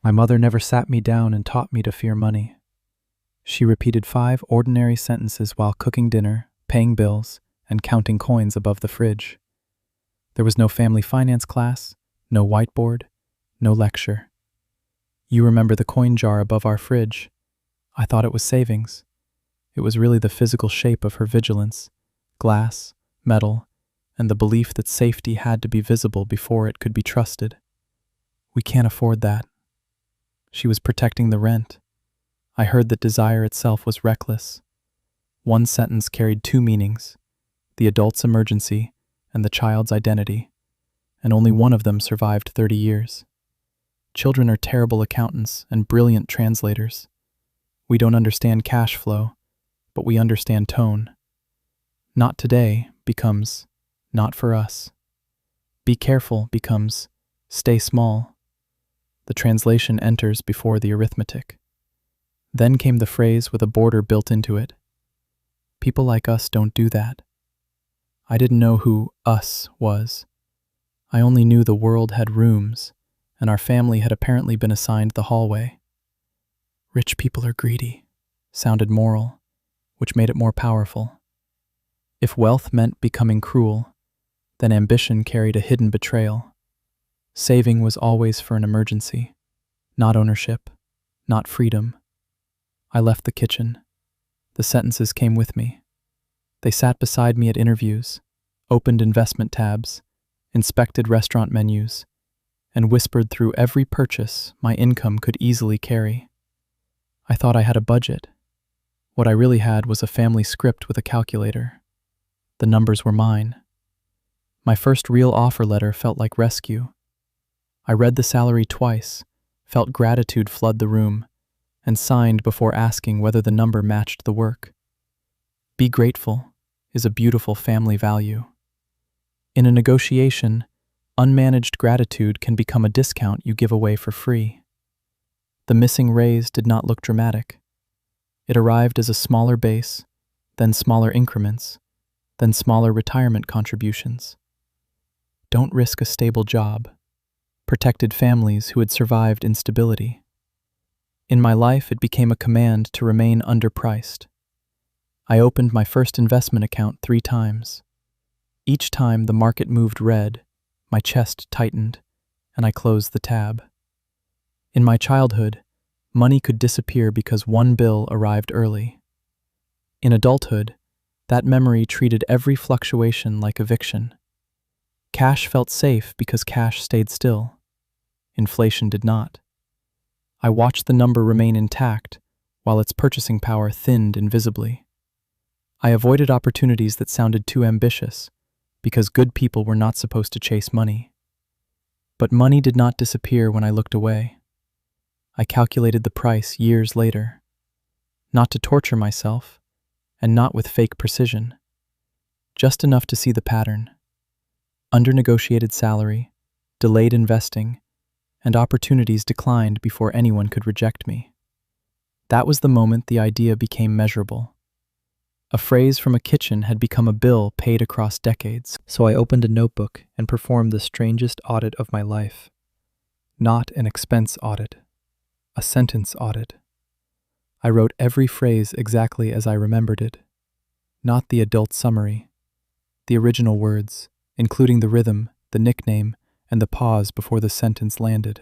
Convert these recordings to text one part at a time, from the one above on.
My mother never sat me down and taught me to fear money. She repeated 5 ordinary sentences while cooking dinner, paying bills, and counting coins above the fridge. There was no family finance class, no whiteboard, no lecture. You remember the coin jar above our fridge? I thought it was savings. It was really the physical shape of her vigilance, glass, metal, and the belief that safety had to be visible before it could be trusted. We can't afford that. She was protecting the rent. I heard that desire itself was reckless. One sentence carried 2 meanings, the adult's emergency and the child's identity, and only one of them survived 30 years. Children are terrible accountants and brilliant translators. We don't understand cash flow, but we understand tone. Not today becomes not for us. Be careful becomes stay small. The translation enters before the arithmetic. Then came the phrase with a border built into it. People like us don't do that. I didn't know who us was. I only knew the world had rooms, and our family had apparently been assigned the hallway. Rich people are greedy, sounded moral, which made it more powerful. If wealth meant becoming cruel, then ambition carried a hidden betrayal. Saving was always for an emergency, not ownership, not freedom. I left the kitchen. The sentences came with me. They sat beside me at interviews, opened investment tabs, inspected restaurant menus, and whispered through every purchase my income could easily carry. I thought I had a budget. What I really had was a family script with a calculator. The numbers were mine. My first real offer letter felt like rescue. I read the salary twice, felt gratitude flood the room, and signed before asking whether the number matched the work. Be grateful is a beautiful family value. In a negotiation, unmanaged gratitude can become a discount you give away for free. The missing raise did not look dramatic. It arrived as a smaller base, then smaller increments, then smaller retirement contributions. Don't risk a stable job. Protected families who had survived instability. In my life, it became a command to remain underpriced. I opened my first investment account 3 times. Each time the market moved red, my chest tightened, and I closed the tab. In my childhood, money could disappear because one bill arrived early. In adulthood, that memory treated every fluctuation like eviction. Cash felt safe because cash stayed still. Inflation did not. I watched the number remain intact while its purchasing power thinned invisibly. I avoided opportunities that sounded too ambitious because good people were not supposed to chase money. But money did not disappear when I looked away. I calculated the price years later, not to torture myself and not with fake precision, just enough to see the pattern. Under-negotiated salary, delayed investing, and opportunities declined before anyone could reject me. That was the moment the idea became measurable. A phrase from a kitchen had become a bill paid across decades, so I opened a notebook and performed the strangest audit of my life. Not an expense audit, a sentence audit. I wrote every phrase exactly as I remembered it, not the adult summary, the original words, including the rhythm, the nickname, and the pause before the sentence landed.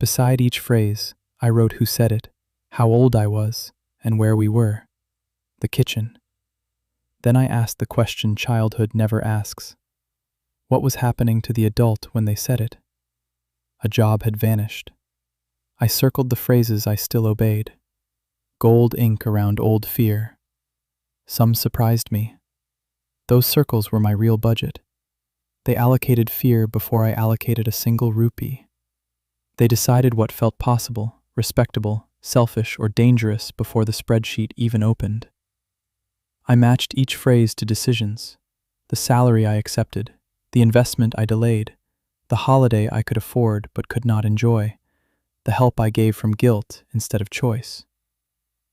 Beside each phrase, I wrote who said it, how old I was, and where we were. The kitchen. Then I asked the question childhood never asks. What was happening to the adult when they said it? A job had vanished. I circled the phrases I still obeyed. Gold ink around old fear. Some surprised me. Those circles were my real budget. They allocated fear before I allocated a single rupee. They decided what felt possible, respectable, selfish, or dangerous before the spreadsheet even opened. I matched each phrase to decisions, the salary I accepted, the investment I delayed, the holiday I could afford but could not enjoy, the help I gave from guilt instead of choice.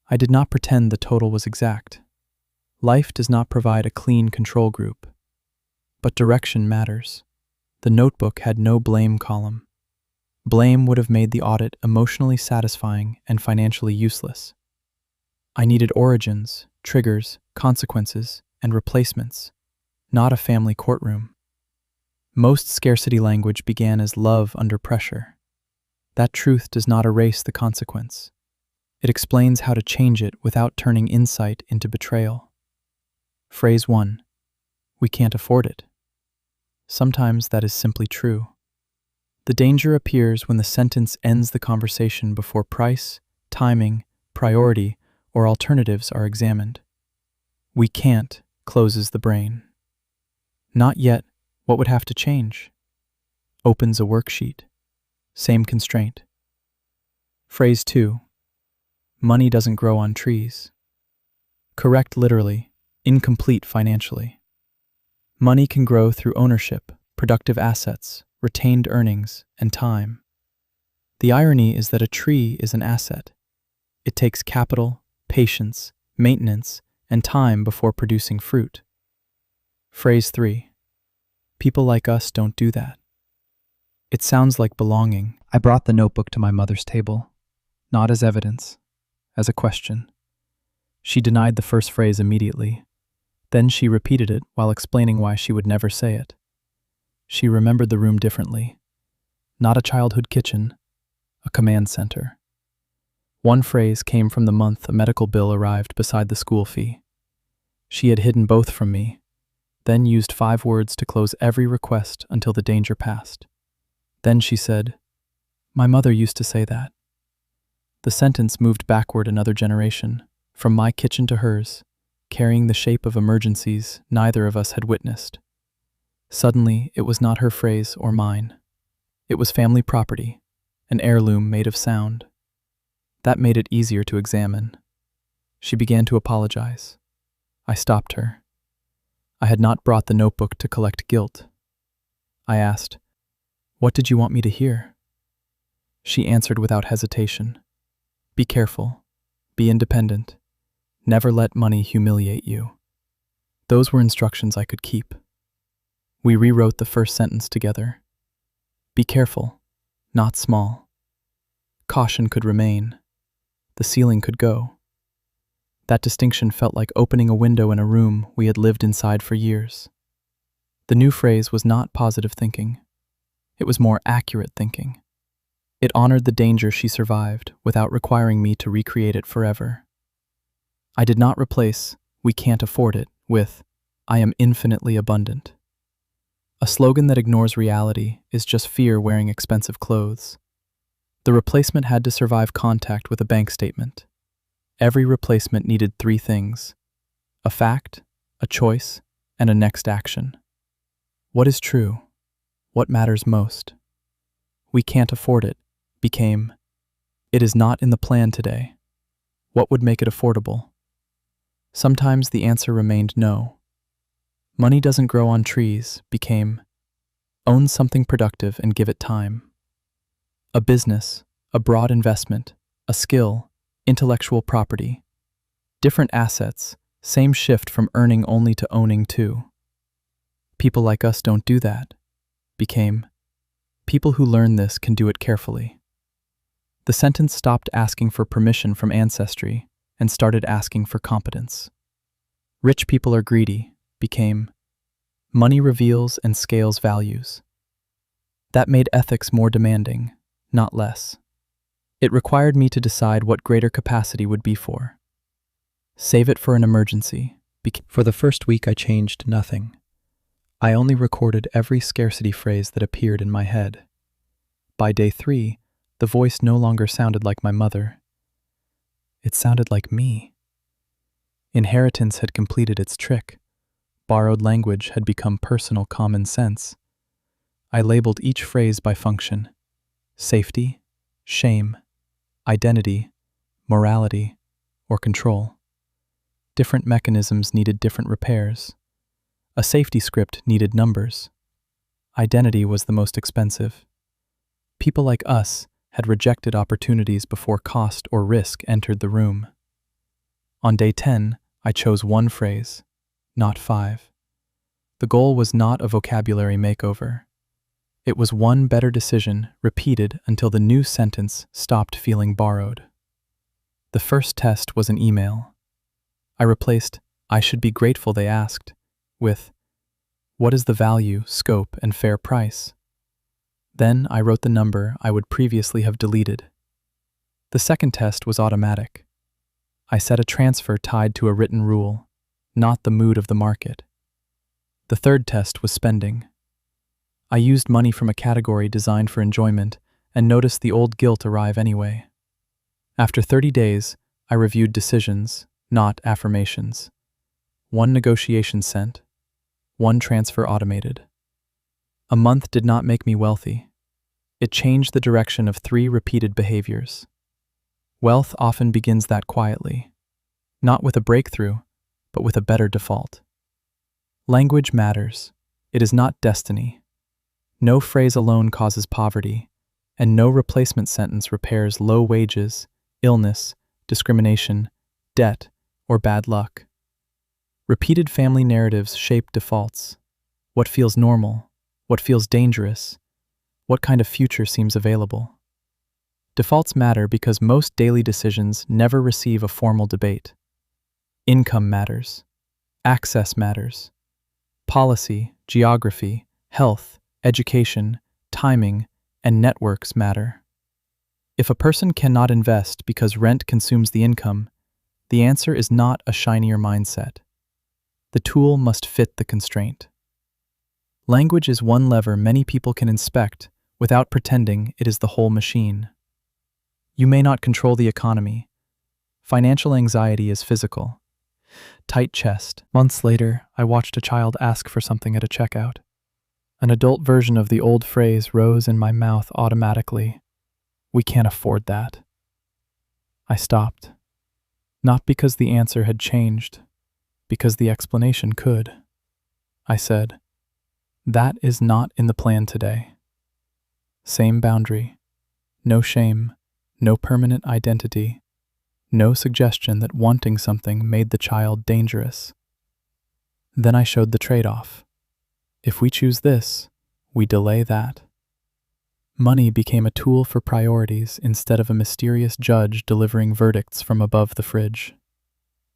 I did not pretend the total was exact. Life does not provide a clean control group. But direction matters. The notebook had no blame column. Blame would have made the audit emotionally satisfying and financially useless. I needed origins, triggers, consequences, and replacements, not a family courtroom. Most scarcity language began as love under pressure. That truth does not erase the consequence. It explains how to change it without turning insight into betrayal. Phrase 1. We can't afford it. Sometimes that is simply true. The danger appears when the sentence ends the conversation before price, timing, priority, or alternatives are examined. We can't closes the brain. Not yet, what would have to change? Opens a worksheet. Same constraint. Phrase 2. Money doesn't grow on trees. Correct literally, incomplete financially. Money can grow through ownership, productive assets, retained earnings, and time. The irony is that a tree is an asset. It takes capital, patience, maintenance, and time before producing fruit. Phrase 3. People like us don't do that. It sounds like belonging. I brought the notebook to my mother's table, not as evidence, as a question. She denied the first phrase immediately. Then she repeated it while explaining why she would never say it. She remembered the room differently. Not a childhood kitchen, a command center. One phrase came from the month a medical bill arrived beside the school fee. She had hidden both from me, then used 5 words to close every request until the danger passed. Then she said, "My mother used to say that." The sentence moved backward another generation, from my kitchen to hers, carrying the shape of emergencies neither of us had witnessed. Suddenly, it was not her phrase or mine. It was family property, an heirloom made of sound. That made it easier to examine. She began to apologize. I stopped her. I had not brought the notebook to collect guilt. I asked, "What did you want me to hear?" She answered without hesitation. "Be careful. Be independent. Never let money humiliate you." Those were instructions I could keep. We rewrote the first sentence together. Be careful, not small. Caution could remain. The ceiling could go. That distinction felt like opening a window in a room we had lived inside for years. The new phrase was not positive thinking. It was more accurate thinking. It honored the danger she survived without requiring me to recreate it forever. I did not replace "we can't afford it" with "I am infinitely abundant." A slogan that ignores reality is just fear wearing expensive clothes. The replacement had to survive contact with a bank statement. Every replacement needed 3 things: a fact, a choice, and a next action. What is true? What matters most? We can't afford it became, it is not in the plan today. What would make it affordable? Sometimes the answer remained no. Money doesn't grow on trees became, own something productive and give it time. A business, a broad investment, a skill, intellectual property. Different assets, same shift from earning only to owning too. People like us don't do that became, people who learn this can do it carefully. The sentence stopped asking for permission from ancestry and started asking for competence. Rich people are greedy became, money reveals and scales values. That made ethics more demanding, not less. It required me to decide what greater capacity would be for. Save it for an emergency. For the first week I changed nothing. I only recorded every scarcity phrase that appeared in my head. By day 3, the voice no longer sounded like my mother. It sounded like me. Inheritance had completed its trick. Borrowed language had become personal common sense. I labeled each phrase by function: safety, shame, identity, morality, or control. Different mechanisms needed different repairs. A safety script needed numbers. Identity was the most expensive. People like us had rejected opportunities before cost or risk entered the room. On day 10, I chose 1 phrase, not 5. The goal was not a vocabulary makeover. It was one better decision repeated until the new sentence stopped feeling borrowed. The first test was an email. I replaced "I should be grateful they asked" with "What is the value, scope, and fair price?" Then I wrote the number I would previously have deleted. The second test was automatic. I set a transfer tied to a written rule, not the mood of the market. The third test was spending. I used money from a category designed for enjoyment and noticed the old guilt arrive anyway. After 30 days, I reviewed decisions, not affirmations. One negotiation sent, one transfer automated. A month did not make me wealthy. It changed the direction of 3 repeated behaviors. Wealth often begins that quietly, not with a breakthrough, but with a better default. Language matters. It is not destiny. No phrase alone causes poverty, and no replacement sentence repairs low wages, illness, discrimination, debt, or bad luck. Repeated family narratives shape defaults. What feels normal? What feels dangerous? What kind of future seems available? Defaults matter because most daily decisions never receive a formal debate. Income matters. Access matters. Policy, geography, health, education, timing, and networks matter. If a person cannot invest because rent consumes the income, the answer is not a shinier mindset. The tool must fit the constraint. Language is one lever many people can inspect without pretending it is the whole machine. You may not control the economy. Financial anxiety is physical. Tight chest. Months later, I watched a child ask for something at a checkout. An adult version of the old phrase rose in my mouth automatically. "We can't afford that." I stopped. Not because the answer had changed, because the explanation could. I said, "That is not in the plan today." Same boundary. No shame. No permanent identity. No suggestion that wanting something made the child dangerous. Then I showed the trade-off. If we choose this, we delay that. Money became a tool for priorities instead of a mysterious judge delivering verdicts from above the fridge.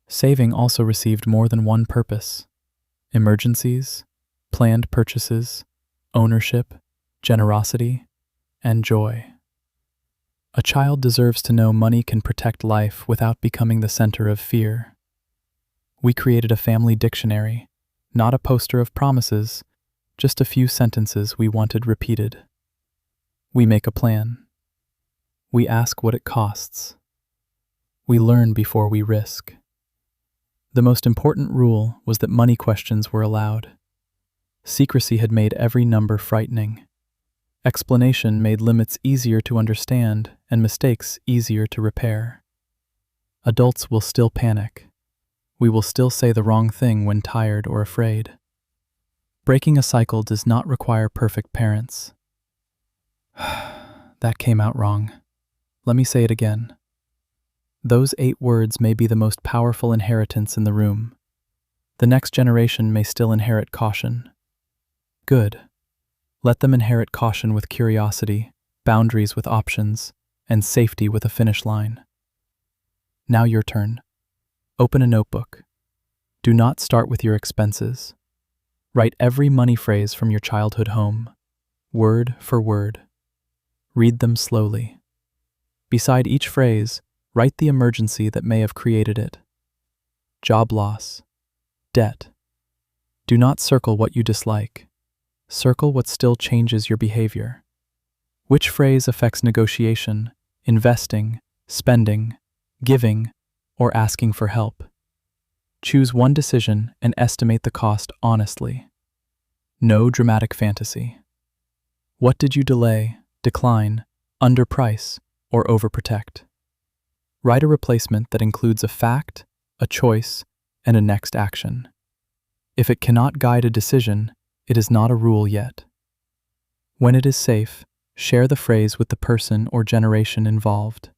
Saving also received more than one purpose: emergencies, planned purchases, ownership, generosity, and joy. A child deserves to know money can protect life without becoming the center of fear. We created a family dictionary, not a poster of promises, just a few sentences we wanted repeated. We make a plan. We ask what it costs. We learn before we risk. The most important rule was that money questions were allowed. Secrecy had made every number frightening. Explanation made limits easier to understand and mistakes easier to repair. Adults will still panic. We will still say the wrong thing when tired or afraid. Breaking a cycle does not require perfect parents. That came out wrong. Let me say it again. Those 8 words may be the most powerful inheritance in the room. The next generation may still inherit caution. Good. Let them inherit caution with curiosity, boundaries with options, and safety with a finish line. Now your turn. Open a notebook. Do not start with your expenses. Write every money phrase from your childhood home, word for word. Read them slowly. Beside each phrase, write the emergency that may have created it. Job loss. Debt. Do not circle what you dislike. Circle what still changes your behavior. Which phrase affects negotiation, investing, spending, giving, or asking for help? Choose one decision and estimate the cost honestly. No dramatic fantasy. What did you delay, decline, underprice, or overprotect? Write a replacement that includes a fact, a choice, and a next action. If it cannot guide a decision, it is not a rule yet. When it is safe, share the phrase with the person or generation involved.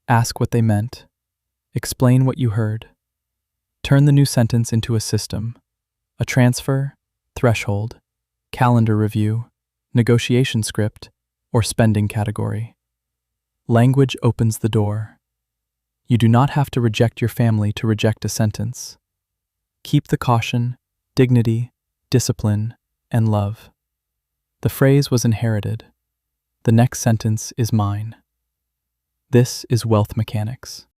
Ask what they meant. Explain what you heard. Turn the new sentence into a system: a transfer, threshold, calendar review, negotiation script, or spending category. Language opens the door. You do not have to reject your family to reject a sentence. Keep the caution, dignity, discipline, and love. The phrase was inherited. The next sentence is mine. This is wealth mechanics.